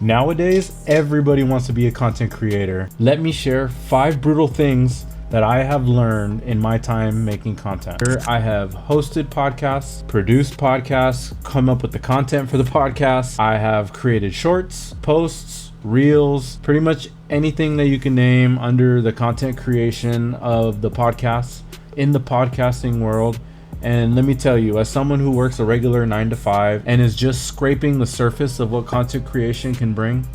Nowadays, everybody wants to be a content creator. Let me share 5 brutal things that I have learned in my time making content. Here I have hosted podcasts, produced podcasts, come up with the content for the podcast. I have created shorts, posts, reels, pretty much anything that you can name under the content creation of the podcasts in the podcasting world. And let me tell you, as someone who works a regular 9 to 5 and is just scraping the surface of what content creation can bring,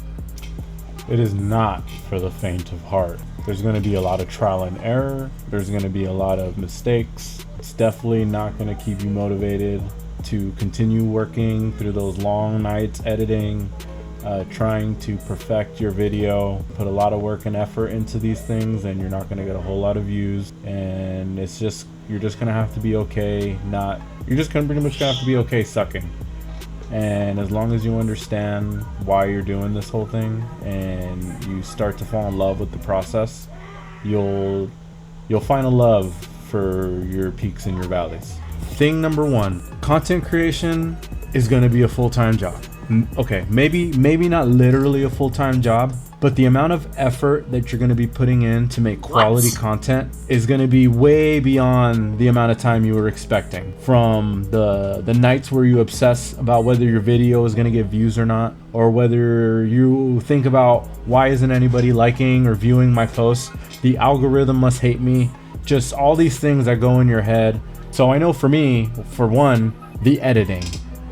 it is not for the faint of heart. There's going to be a lot of trial and error. There's going to be a lot of mistakes. It's definitely not going to keep you motivated to continue working through those long nights editing, trying to perfect your video. Put a lot of work and effort into these things, and you're not going to get a whole lot of views. And it's just, you're just going to have to be okay. You're just going to pretty much have to be okay sucking. And as long as you understand why you're doing this whole thing and you start to fall in love with the process, you'll find a love for your peaks and your valleys. Thing number 1, content creation is going to be a full-time job. Okay, maybe not literally a full-time job, but the amount of effort that you're going to be putting in to make quality content is going to be way beyond the amount of time you were expecting. From the nights where you obsess about whether your video is going to get views or not, or whether you think about why isn't anybody liking or viewing my posts, the algorithm must hate me, just all these things that go in your head. So I know for me, for one, the editing.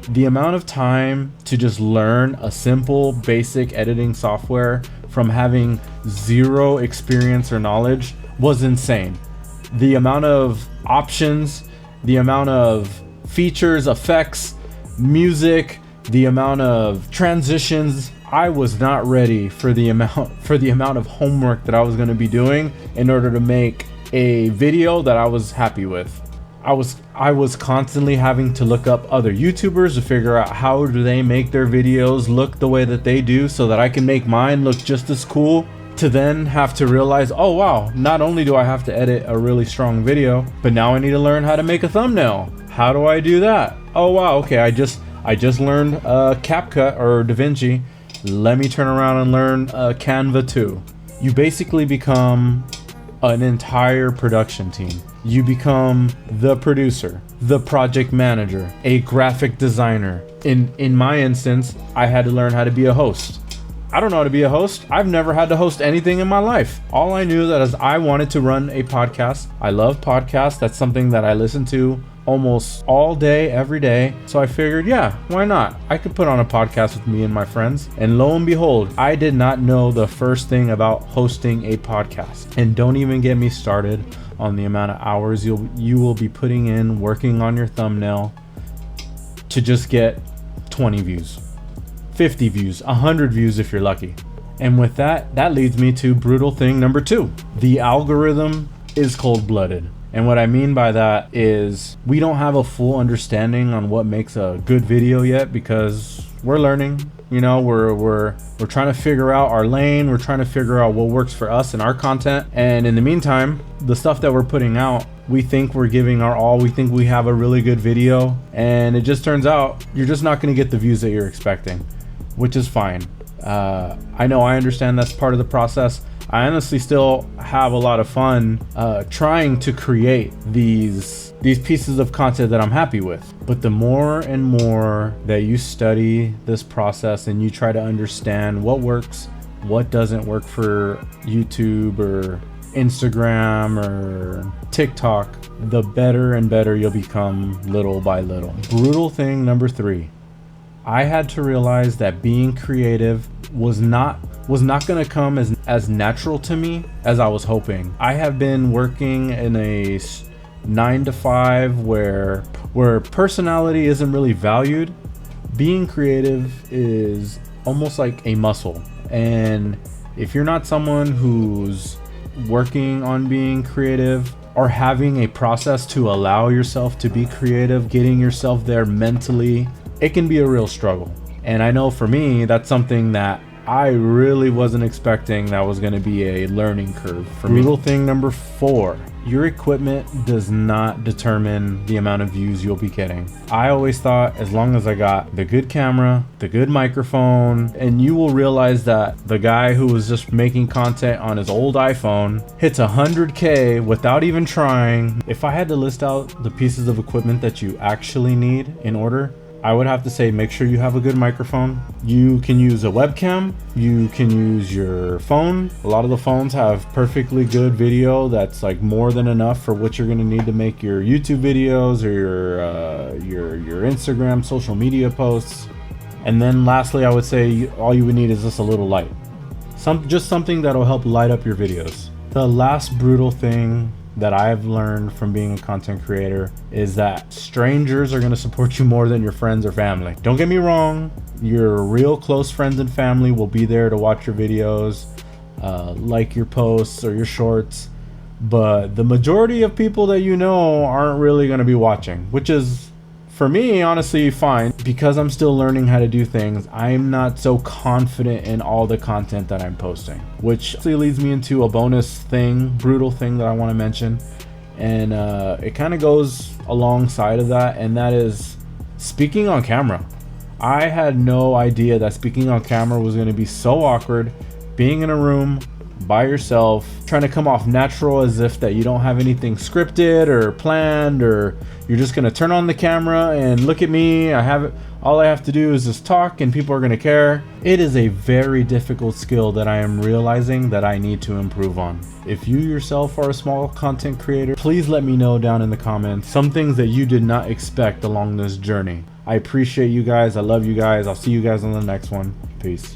The amount of time to just learn a simple basic editing software from having zero experience or knowledge was insane. The amount of options, the amount of features, effects, music, the amount of transitions, I was not ready for the amount of homework that I was going to be doing in order to make a video that I was happy with. I was constantly having to look up other YouTubers to figure out how do they make their videos look the way that they do so that I can make mine look just as cool, to then have to realize, oh wow, not only do I have to edit a really strong video, but now I need to learn how to make a thumbnail. How do I do that? Oh wow, okay, I just learned CapCut or DaVinci. Let me turn around and learn Canva too. You basically become an entire production team. You become the producer, the project manager, a graphic designer. In my instance, I had to learn how to be a host. I don't know how to be a host. I've never had to host anything in my life. All I knew that is I wanted to run a podcast. I love podcasts. That's something that I listen to almost all day, every day. So I figured, yeah, why not? I could put on a podcast with me and my friends. And lo and behold, I did not know the first thing about hosting a podcast. And don't even get me started on the amount of hours you will be putting in working on your thumbnail to just get 20 views, 50 views, 100 views if you're lucky. And with that leads me to brutal thing number 2. The algorithm is cold-blooded. And what I mean by that is we don't have a full understanding on what makes a good video yet, because we're learning. You know, we're trying to figure out our lane. We're trying to figure out what works for us and our content. And in the meantime, the stuff that we're putting out, we think we're giving our all. We think we have a really good video, and it just turns out you're just not going to get the views that you're expecting, which is fine. I know, I understand that's part of the process. I honestly still have a lot of fun trying to create these pieces of content that I'm happy with. But the more and more that you study this process and you try to understand what works, what doesn't work for YouTube or Instagram or TikTok, the better and better you'll become little by little. Brutal thing number 3. I had to realize that being creative was not going to come as natural to me as I was hoping. I have been working in a 9 to 5 where personality isn't really valued. Being creative is almost like a muscle. And if you're not someone who's working on being creative or having a process to allow yourself to be creative, getting yourself there mentally, it can be a real struggle. And I know for me, that's something that I really wasn't expecting that was going to be a learning curve for me. Brutal thing number 4. Your equipment does not determine the amount of views you'll be getting. I always thought as long as I got the good camera, the good microphone, and you will realize that the guy who was just making content on his old iPhone hits 100K without even trying. If I had to list out the pieces of equipment that you actually need in order, I would have to say make sure you have a good microphone. You can use a webcam, you can use your phone. A lot of the phones have perfectly good video that's like more than enough for what you're gonna need to make your YouTube videos or your Instagram social media posts. And then lastly, I would say all you would need is just a little light. Just something that'll help light up your videos. The last brutal thing that I've learned from being a content creator is that strangers are going to support you more than your friends or family. Don't get me wrong, your real close friends and family will be there to watch your videos, like your posts or your shorts, but the majority of people that you know aren't really going to be watching, which is for me honestly fine, because I'm still learning how to do things. I'm not so confident in all the content that I'm posting, which actually leads me into a bonus thing, brutal thing that I want to mention, and it kind of goes alongside of that, and that is speaking on camera. I had no idea that speaking on camera was going to be so awkward. Being in a room by yourself, trying to come off natural as if that you don't have anything scripted or planned, or you're just going to turn on the camera and look at me. All I have to do is just talk and people are going to care. It is a very difficult skill that I am realizing that I need to improve on. If you yourself are a small content creator, please let me know down in the comments some things that you did not expect along this journey. I appreciate you guys. I love you guys. I'll see you guys on the next one. Peace.